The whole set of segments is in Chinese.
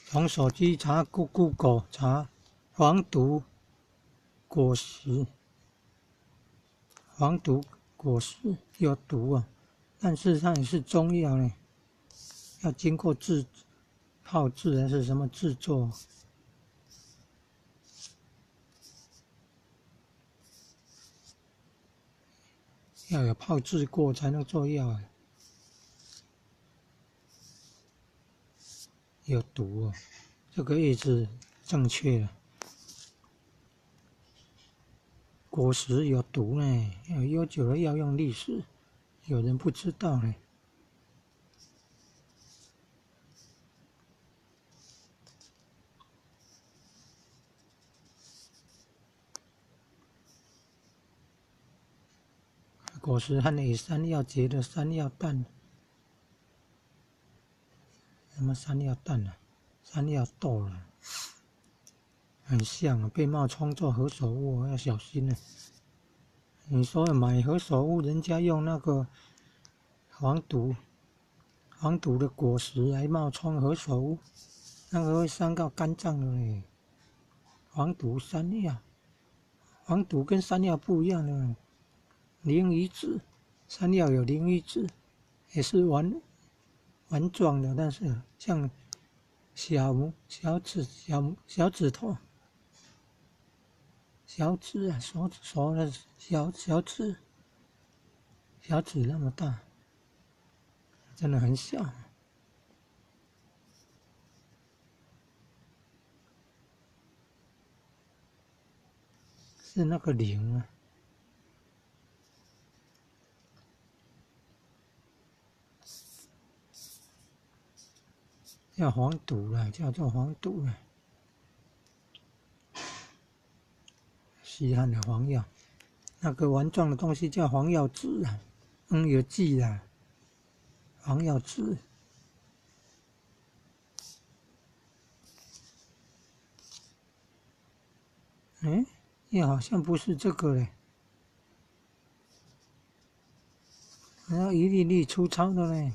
从手机查 Google 查黄毒果实，黄毒果实有毒啊，但是它也是中药呢，要经过泡制还是什么制作？要有泡制过才能做药啊，有毒哦，这个叶子正确了。果实有毒呢，有悠久的药用历史，有人不知道呢。果实和以山药结的山药蛋，什么山药蛋啊？山药豆啊，很像啊，被冒充做何首乌，要小心呢。你说买何首乌，人家用那个黄毒的果实来冒充何首乌，那个会伤到肝脏的嘞。黄毒山药，黄毒跟山药不一样的，磷离子，山药有磷离子，也是丸状的，但是像小指头，小指啊，手的小指那么大，真的很小。是那个磷啊，叫黄毒啦，叫做黄毒啦。西汉的黄药，那个丸状的东西叫黄药酯啊，有记啦，黄药酯。也好像不是这个嘞，然后一粒粒粗糙的嘞。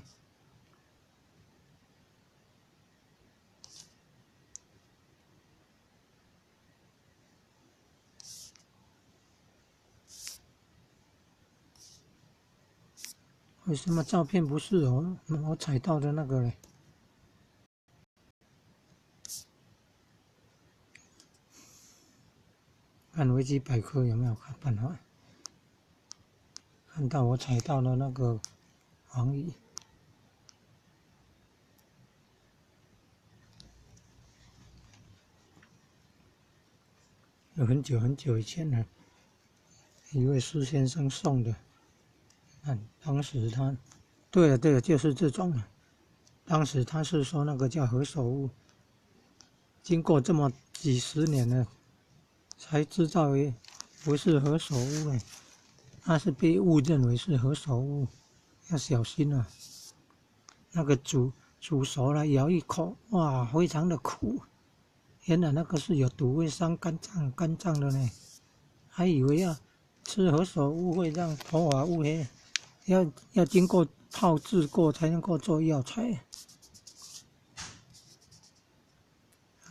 为什么照片不是我踩到的那个嘞？看维基百科有没有办法看到我踩到的那个黄蚁？有很久很久以前呢，一位施先生送的。当时他，对了，就是这种了。当时他是说那个叫何首乌，经过这么几十年了，才知道不是何首乌哎，他是被误认为是何首乌，要小心啊。那个煮熟了，咬一口，哇，非常的苦。原来那个是有毒，会伤肝脏的呢。还以为要吃何首乌会让头发乌黑，要经过泡制过才能够做药材。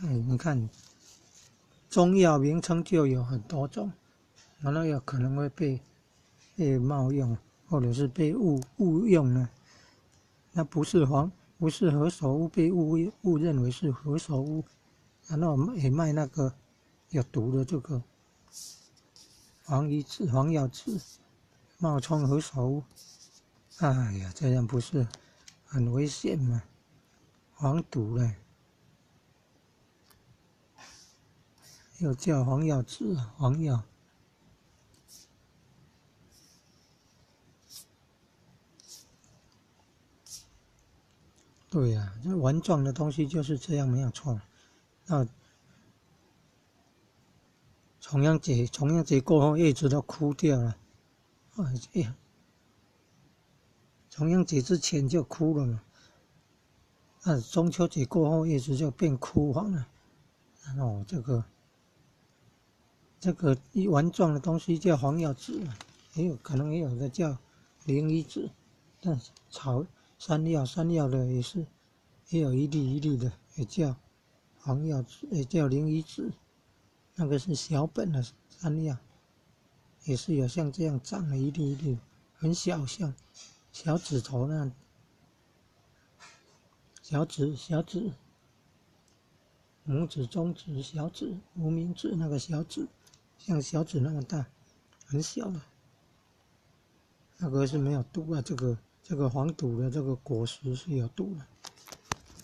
你看，中药名称就有很多种，那有可能会被冒用，或者是被误用呢。那不是何首乌，被误认为是何首乌，然后也卖那个有毒的这个黄药酯，冒充何首乌。哎呀，这样不是很危险吗？黄毒嘞，又叫黄药酯，黄药。对呀，这丸状的东西就是这样，没有错。那重阳节过后，叶子都枯掉了。哎呀，重阳节之前就枯了嘛。中秋节过后，叶子就变枯黄了。这个丸状的东西叫黄药酯，可能也有的叫磷离子，但山药的也有一粒一粒的，也叫黄药子，也叫灵鱼子，那个是小本的山药，也是有像这样长了一粒一粒，很小，像小指头那样，小指、拇指、中指、小指、无名指那个小指，像小指那么大，很小的。那个是没有毒啊，这个黄毒的这个果实是有毒的。